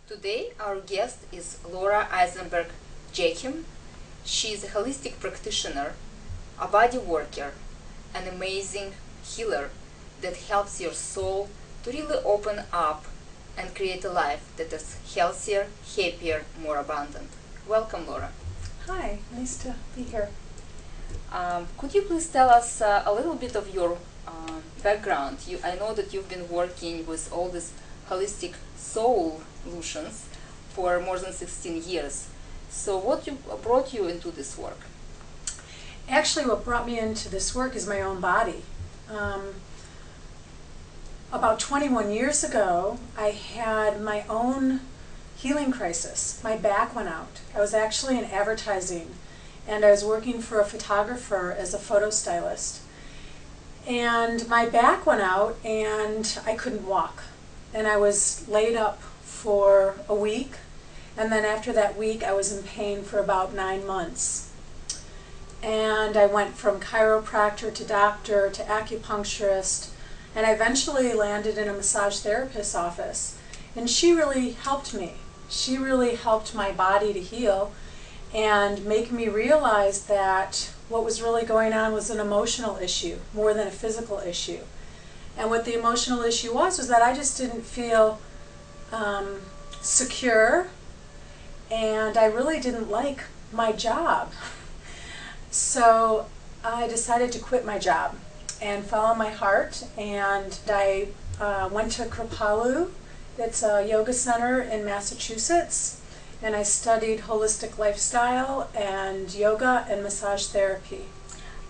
Today our guest is Laura Eisenberg Jachim. She is a holistic practitioner, a body worker, an amazing healer that helps your soul to really open up and create a life that is healthier, happier, more abundant. Welcome, Laura. Hi, nice to be here. Could you please tell us a little bit of your background? I know that you've been working with all these holistic soul solutions for more than 16 years. So what brought you into this work? Actually, what brought me into this work is my own body. About 21 years ago, I had my own healing crisis. My back went out. I was actually in advertising, and I was working for a photographer as a photo stylist. And my back went out, and I couldn't walk. And I was laid up for a week, and then after that week, I was in pain for about 9 months. And I went from chiropractor to doctor to acupuncturist, and I eventually landed in a massage therapist's office. And she really helped me. She really helped my body to heal and make me realize that what was really going on was an emotional issue more than a physical issue. And what the emotional issue was that I just didn't feel secure, and I really didn't like my job. So I decided to quit my job and follow my heart, and I went to Kripalu. It's a yoga center in Massachusetts, and I studied holistic lifestyle and yoga and massage therapy.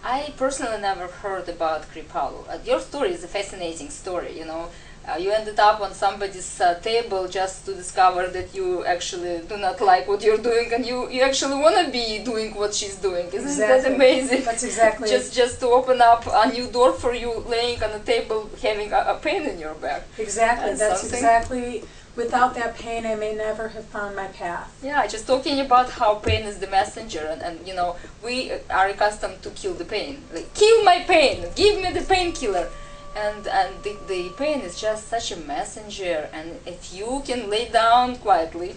I personally never heard about Kripalu. Your story is a fascinating story, you know. You ended up on somebody's table just to discover that you actually do not like what you're doing, and you actually want to be doing what she's doing. Isn't that amazing? That's exactly just to open up a new door for you, laying on a table having a pain in your back. Exactly. That's exactly. Without that pain, I may never have found my path. Yeah, just talking about how pain is the messenger, and you know, we are accustomed to kill the pain. Like, kill my pain, give me the painkiller. And the pain is just such a messenger, and if you can lay down quietly,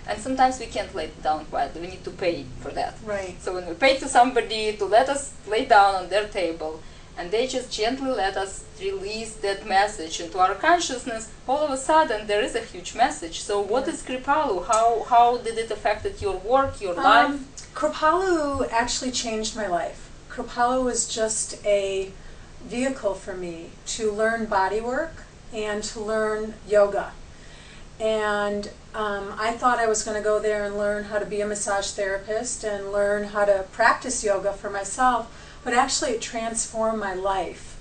and sometimes we can't lay down quietly, we need to pay for that. Right. So when we pay to somebody to let us lay down on their table, and they just gently let us release that message into our consciousness, all of a sudden there is a huge message. So what is Kripalu? How did it affect your work, your life? Kripalu actually changed my life. Kripalu was just a vehicle for me to learn body work and to learn yoga. And I thought I was going to go there and learn how to be a massage therapist and learn how to practice yoga for myself, but actually it transformed my life.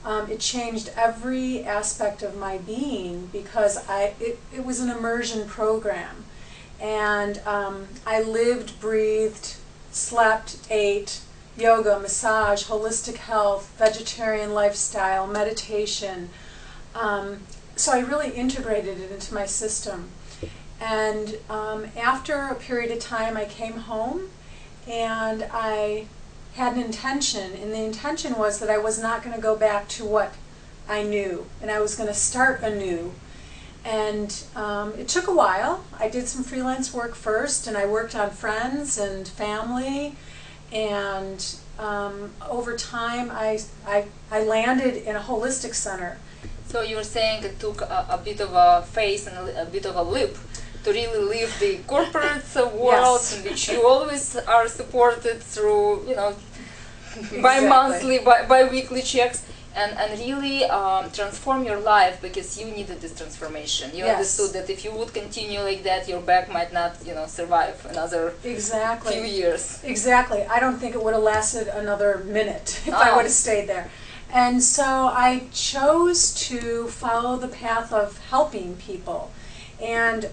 It changed every aspect of my being because it was an immersion program. And I lived, breathed, slept, ate, yoga, massage, holistic health, vegetarian lifestyle, meditation. So I really integrated it into my system. And after a period of time, I came home and I had an intention, and the intention was that I was not going to go back to what I knew, and I was going to start anew. And it took a while. I did some freelance work first, and I worked on friends and family, and over time I landed in a holistic center. So you were saying it took a bit of a phase and a bit of a leap to really leave the corporate world, Yes. in which you always are supported through, you know, bi-monthly, bi-weekly checks, and really transform your life, because you needed this transformation. You Yes. understood that if you would continue like that, your back might not, you know, survive another few years. Exactly. I don't think it would have lasted another minute if I would have stayed there. And so I chose to follow the path of helping people. And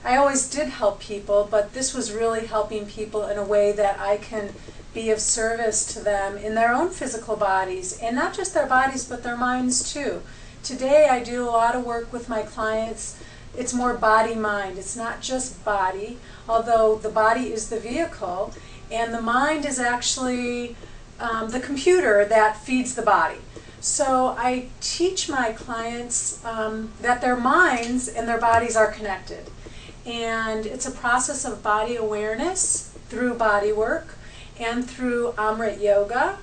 I always did help people, but this was really helping people in a way that I can be of service to them in their own physical bodies, and not just their bodies, but their minds too. Today I do a lot of work with my clients. It's more body-mind. It's not just body, although the body is the vehicle, and the mind is actually the computer that feeds the body. So I teach my clients that their minds and their bodies are connected. And it's a process of body awareness through body work and through Amrit Yoga.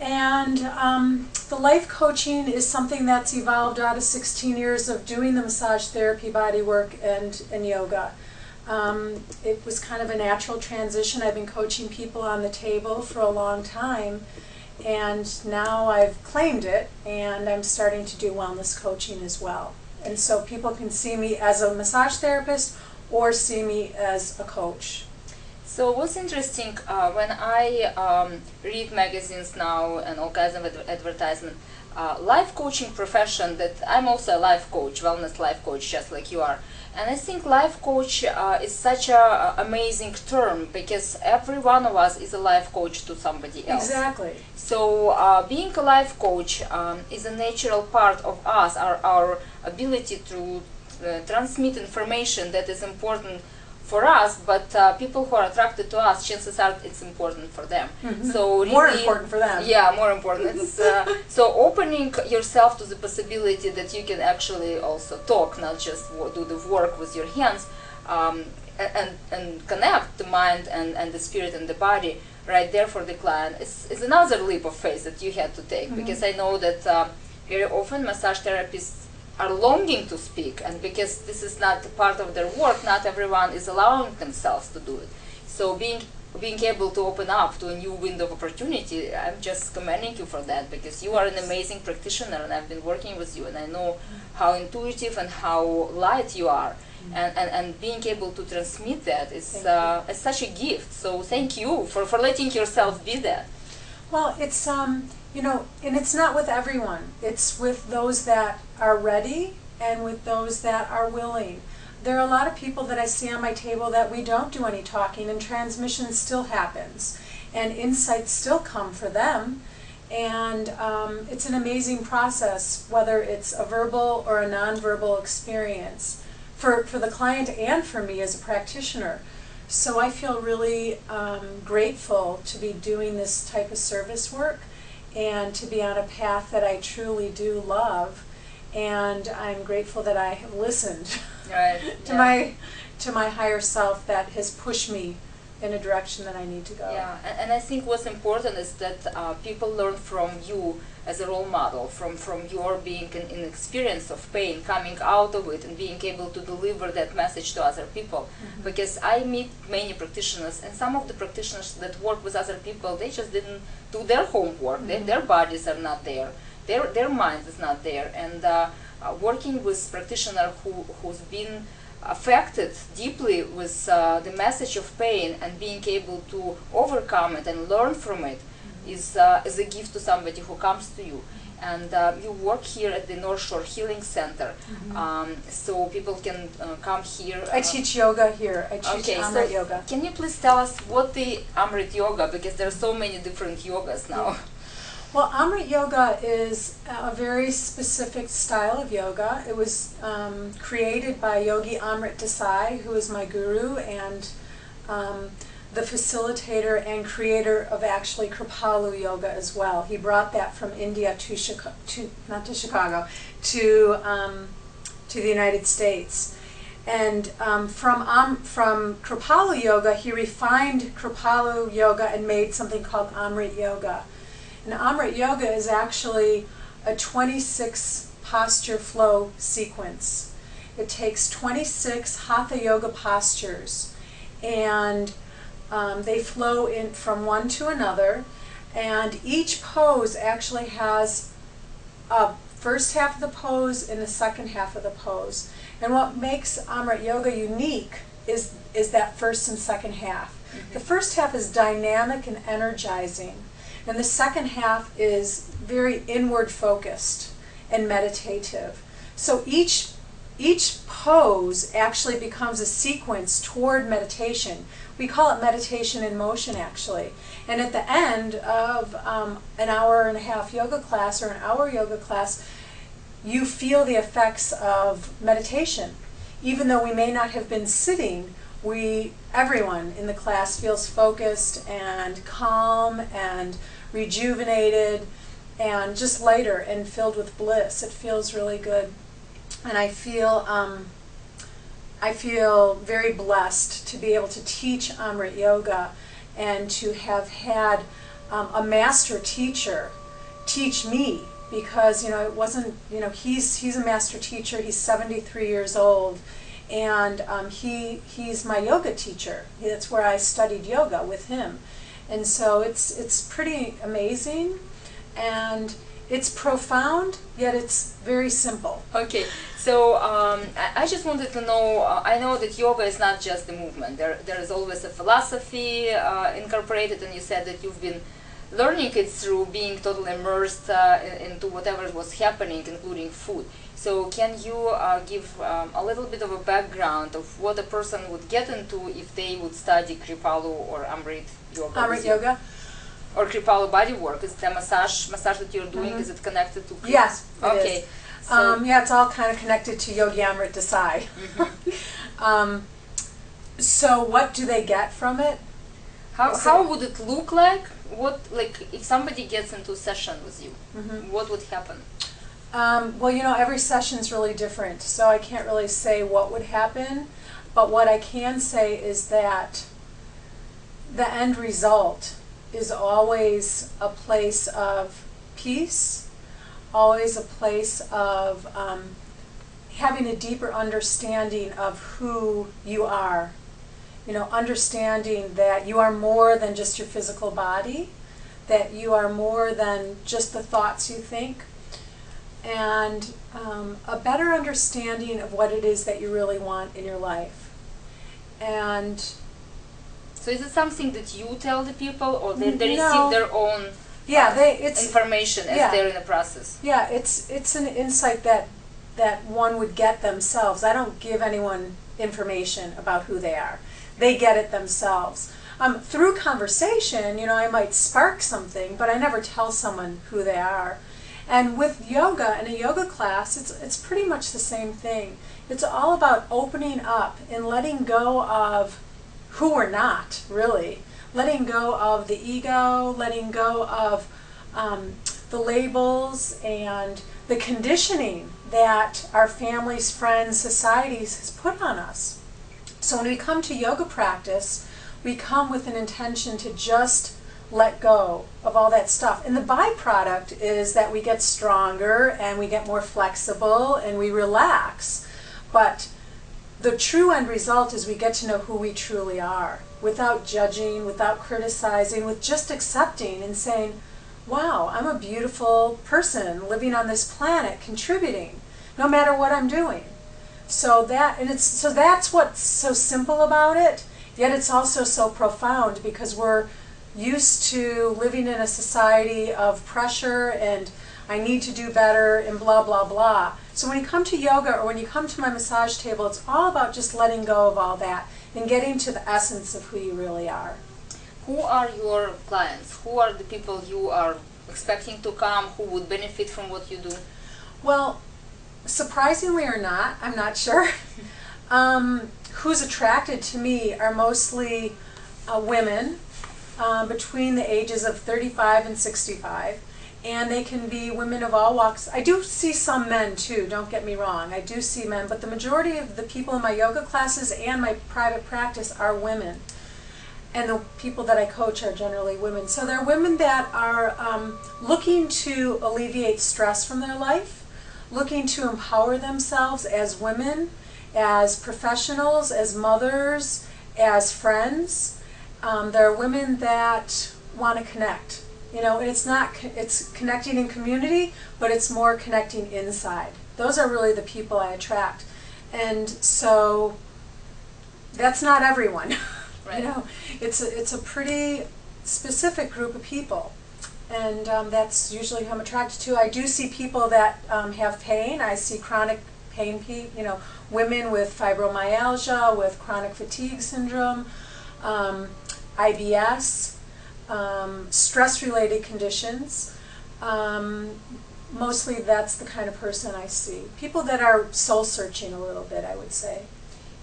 And the life coaching is something that's evolved out of 16 years of doing the massage therapy, body work, and yoga. It was kind of a natural transition. I've been coaching people on the table for a long time, and now I've claimed it, and I'm starting to do wellness coaching as well. And so people can see me as a massage therapist or see me as a coach. So what's interesting, when I read magazines now and all kinds of advertisement, life coaching profession, that I'm also a life coach, wellness life coach, just like you are. And I think life coach is such an amazing term, because every one of us is a life coach to somebody else. Exactly. So being a life coach is a natural part of us, our ability to transmit information that is important for us, but people who are attracted to us, chances are it's important for them. Mm-hmm. So really, more important for them. Yeah, more important. It's, so opening yourself to the possibility that you can actually also talk, not just do the work with your hands, and connect the mind and the spirit and the body right there for the client is another leap of faith that you had to take. Mm-hmm. Because I know that very often massage therapists are longing to speak, and because this is not part of their work, not everyone is allowing themselves to do it. So being able to open up to a new window of opportunity, I'm just commending you for that, because you are an amazing practitioner, and I've been working with you, and I know how intuitive and how light you are, and being able to transmit that is such a gift. So thank you for letting yourself be that. Well, it's you know, and it's not with everyone. It's with those that are ready and with those that are willing. There are a lot of people that I see on my table that we don't do any talking, and transmission still happens, and insights still come for them. And it's an amazing process, whether it's a verbal or a nonverbal experience, for the client and for me as a practitioner. So I feel really grateful to be doing this type of service work, and to be on a path that I truly do love, and I'm grateful that I have listened to my higher self that has pushed me in a direction that I need to go. Yeah, and I think what's important is that people learn from you as a role model, from your being in experience of pain, coming out of it, and being able to deliver that message to other people. Mm-hmm. Because I meet many practitioners, and some of the practitioners that work with other people, they just didn't do their homework. Mm-hmm. Their bodies are not there, their mind is not there, and working with practitioner who's been affected deeply with the message of pain, and being able to overcome it and learn from it is a gift to somebody who comes to you. And you work here at the North Shore Healing Center, so people can come here. I teach yoga here. I teach Amrit Yoga. Can you please tell us what the Amrit Yoga, because there are so many different yogas now. Yeah. Well, Amrit Yoga is a very specific style of yoga. It was created by Yogi Amrit Desai, who is my guru, and the facilitator and creator of actually Kripalu Yoga as well. He brought that from India to the United States. And from Kripalu Yoga, he refined Kripalu Yoga and made something called Amrit Yoga. And Amrit Yoga is actually a 26 posture flow sequence. It takes 26 Hatha Yoga postures, and they flow in from one to another, and each pose actually has a first half of the pose and the second half of the pose. And what makes Amrit Yoga unique is that first and second half. Mm-hmm. The first half is dynamic and energizing, and the second half is very inward focused and meditative. So each pose actually becomes a sequence toward meditation. We call it meditation in motion, actually. And at the end of an hour and a half yoga class or an hour yoga class, you feel the effects of meditation. Even though we may not have been sitting, everyone in the class feels focused and calm and rejuvenated, and just lighter and filled with bliss. It feels really good. And I feel very blessed to be able to teach Amrit Yoga and to have had a master teacher teach me, because it wasn't, he's a master teacher. He's 73 years old, and he's my yoga teacher. That's where I studied yoga with him, and so it's pretty amazing, and it's profound, yet it's very simple. Okay, so I just wanted to know, I know that yoga is not just the movement. There is always a philosophy incorporated, and you said that you've been learning it through being totally immersed into whatever was happening, including food. So can you give a little bit of a background of what a person would get into if they would study Kripalu or Amrit Yoga? Amrit Yoga? Or Kripalu body work? Is the massage that you're doing, is it connected to Kripalu? Yes, it okay. is. So, yeah, it's all kind of connected to Yogi Amrit Desai. So what do they get from it? How would it look like? If somebody gets into a session with you, what would happen? Well, every session's really different, so I can't really say what would happen, but what I can say is that the end result is always a place of peace, always a place of having a deeper understanding of who you are. Understanding that you are more than just your physical body, that you are more than just the thoughts you think, and a better understanding of what it is that you really want in your life. And so is it something that you tell the people, or they No. receive their own information as they're in the process? Yeah, it's an insight that one would get themselves. I don't give anyone information about who they are. They get it themselves. Through conversation, I might spark something, but I never tell someone who they are. And with yoga, in a yoga class, it's pretty much the same thing. It's all about opening up and letting go of who we're not, really. Letting go of the ego, letting go of the labels and the conditioning that our families, friends, societies has put on us. So when we come to yoga practice, we come with an intention to just let go of all that stuff. And the byproduct is that we get stronger and we get more flexible and we relax. But the true end result is we get to know who we truly are, without judging, without criticizing, with just accepting and saying, wow, I'm a beautiful person living on this planet, contributing, no matter what I'm doing. So that's what's so simple about it, yet it's also so profound, because we're used to living in a society of pressure and I need to do better and blah, blah, blah. So when you come to yoga or when you come to my massage table, it's all about just letting go of all that and getting to the essence of who you really are. Who are your clients? Who are the people you are expecting to come, who would benefit from what you do? Well, surprisingly or not, I'm not sure. Who's attracted to me are mostly women between the ages of 35 and 65. And they can be women of all walks. I do see some men too, don't get me wrong. I do see men, but the majority of the people in my yoga classes and my private practice are women. And the people that I coach are generally women. So they're women that are looking to alleviate stress from their life, looking to empower themselves as women, as professionals, as mothers, as friends. There are women that want to connect. And it's connecting in community, but it's more connecting inside. Those are really the people I attract. And so that's not everyone. Right. It's a pretty specific group of people. And that's usually who I'm attracted to. I do see people that have pain. I see chronic pain, women with fibromyalgia, with chronic fatigue syndrome, IBS, stress-related conditions. Mostly that's the kind of person I see. People that are soul-searching a little bit, I would say.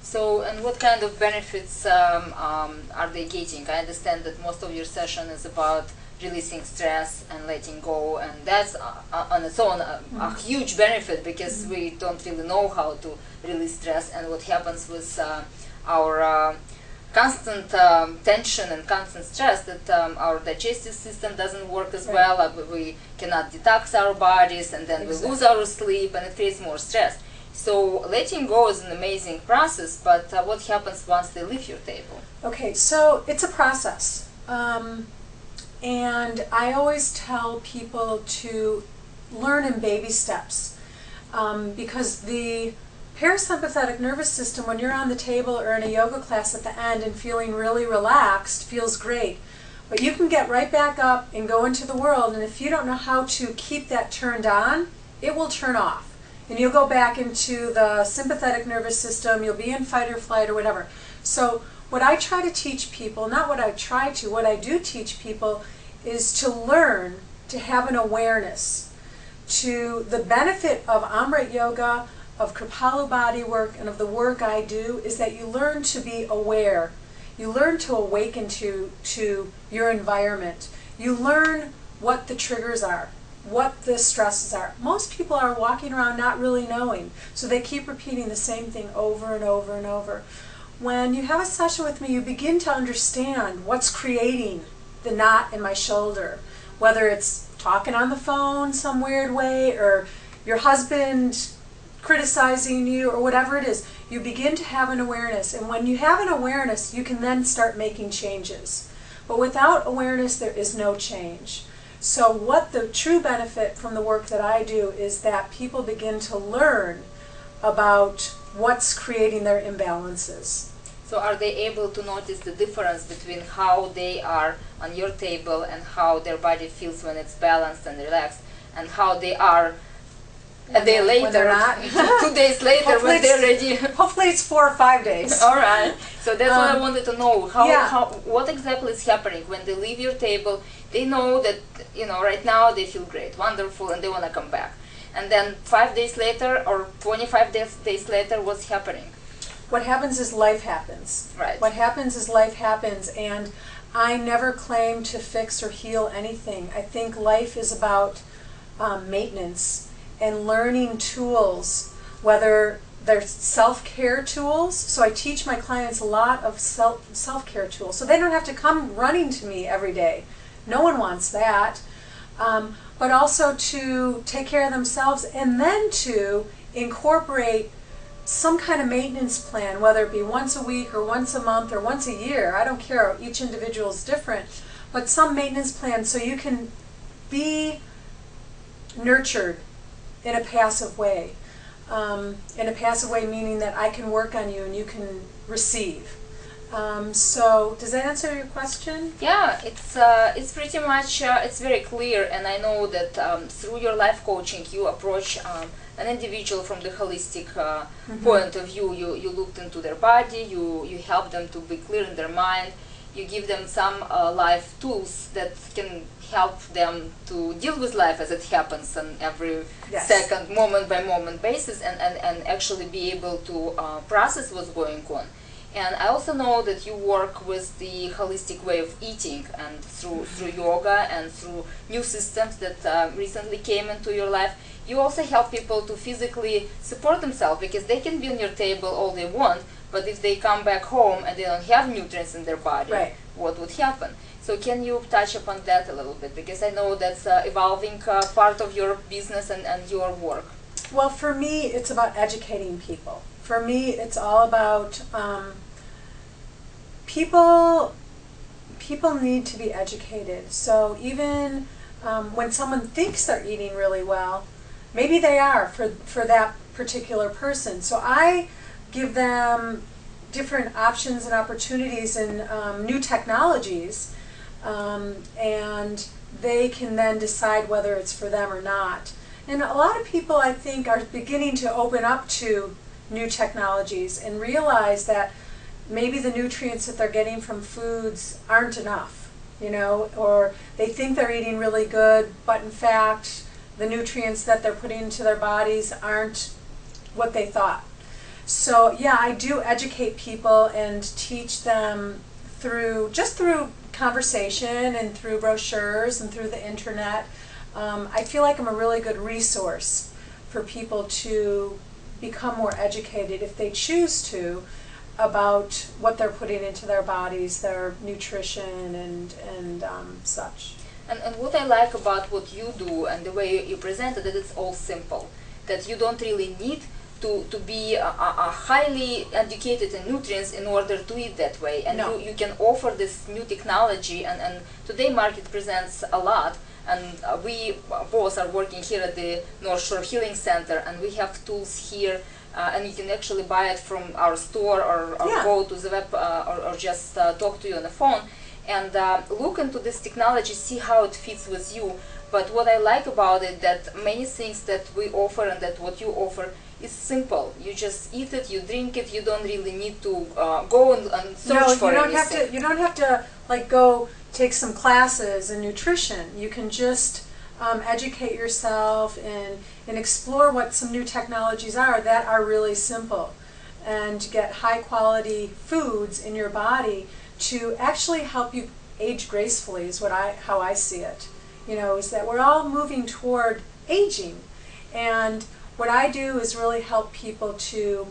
So, and what kind of benefits are they getting? I understand that most of your session is about releasing stress and letting go, and that's on its own a huge benefit, because we don't really know how to release stress, and what happens with our constant tension and constant stress, that our digestive system doesn't work as well, we cannot detox our bodies, and then we lose our sleep, and it creates more stress. So letting go is an amazing process, but what happens once they leave your table? Okay, so it's a process. And I always tell people to learn in baby steps, because the parasympathetic nervous system, when you're on the table or in a yoga class at the end and feeling really relaxed, feels great. But you can get right back up and go into the world, and if you don't know how to keep that turned on, it will turn off. And you'll go back into the sympathetic nervous system, you'll be in fight or flight or whatever. So what I try to teach people, not what I try to, what I do teach people, is to learn to have an awareness to the benefit of Amrit Yoga, of Kripalu body work, and of the work I do, is that you learn to be aware. You learn to awaken to your environment. You learn what the triggers are, what the stresses are. Most people are walking around not really knowing, so they keep repeating the same thing over and over and over. When you have a session with me, you begin to understand what's creating the knot in my shoulder, whether it's talking on the phone some weird way, or your husband criticizing you, or whatever it is. You begin to have an awareness, and when you have an awareness, you can then start making changes. But without awareness, there is no change. So what the true benefit from the work that I do is that people begin to learn about what's creating their imbalances. So are they able to notice the difference between how they are on your table and how their body feels when it's balanced and relaxed, and how they are a day later, when they're not? 2 days later, when they're ready? Hopefully it's 4 or 5 days. All right. So that's what I wanted to know. What exactly is happening when they leave your table? They know that, right now they feel great, wonderful, and they want to come back. And then 5 days later or 25 days later, what's happening? What happens is life happens. Right. What happens is life happens, and I never claim to fix or heal anything. I think life is about maintenance and learning tools, whether they're self-care tools. So I teach my clients a lot of self-care tools, so they don't have to come running to me every day. No one wants that. But also to take care of themselves, and then to incorporate some kind of maintenance plan, whether it be once a week or once a month or once a year. I don't care, each individual is different, but some maintenance plan so you can be nurtured in a passive way. In a passive way meaning that I can work on you and you can receive. So does that answer your question? Yeah, it's pretty much, it's very clear, and I know that through your life coaching you approach an individual from the holistic point of view. You looked into their body, you help them to be clear in their mind, you give them some life tools that can help them to deal with life as it happens on every second, moment by moment basis, and actually be able to process what's going on. And I also know that you work with the holistic way of eating, and through yoga and through new systems that recently came into your life. You also help people to physically support themselves, because they can be on your table all they want, but if they come back home and they don't have nutrients in their body, what would happen? So can you touch upon that a little bit? Because I know that's evolving part of your business and your work. Well, for me, it's about educating people. For me, it's all about people need to be educated. So even when someone thinks they're eating really well, maybe they are for that particular person. So I give them different options and opportunities and new technologies, and they can then decide whether it's for them or not. And a lot of people, I think, are beginning to open up to new technologies and realize that maybe the nutrients that they're getting from foods aren't enough, or they think they're eating really good, but in fact the nutrients that they're putting into their bodies aren't what they thought. So yeah, I do educate people and teach them through conversation and through brochures and through the internet. I feel like I'm a really good resource for people to become more educated, if they choose to, about what they're putting into their bodies, their nutrition and such. And what I like about what you do and the way you present it, that it's all simple. That you don't really need to be a highly educated in nutrients in order to eat that way. And No. you can offer this new technology, and today market presents a lot. And we both are working here at the North Shore Healing Center, and we have tools here, and you can actually buy it from our store or Yeah. go to the web or just talk to you on the phone and look into this technology, see how it fits with you. But what I like about it, that many things that we offer and that what you offer is simple. You just eat it, you drink it. You don't really need to go and search for anything. You don't have to like go take some classes in nutrition. You can just educate yourself and explore what some new technologies are that are really simple, and get high quality foods in your body to actually help you age gracefully. Is how I see it. You know, is that we're all moving toward aging, and what I do is really help people to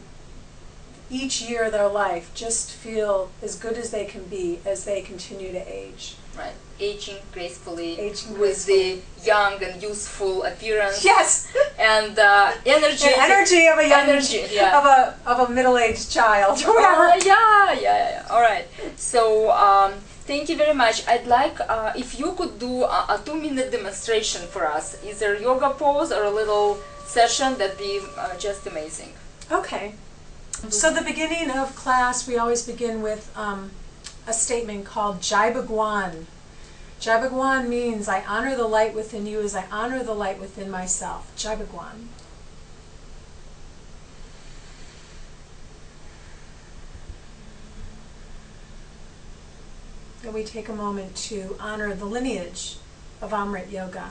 each year of their life just feel as good as they can be as they continue to age. Right, aging gracefully, Aging with the young and youthful appearance. Yes, And energy. the energy of a young, yeah. of a middle-aged child, or whatever. Yeah. All right. So thank you very much. I'd like if you could do a 2-minute demonstration for us, either yoga pose or a little session. That'd be just amazing. Okay. So the beginning of class, we always begin with a statement called Jai Bhagwan. Jai Bhagwan means I honor the light within you as I honor the light within myself. Jai Bhagwan. And we take a moment to honor the lineage of Amrit Yoga.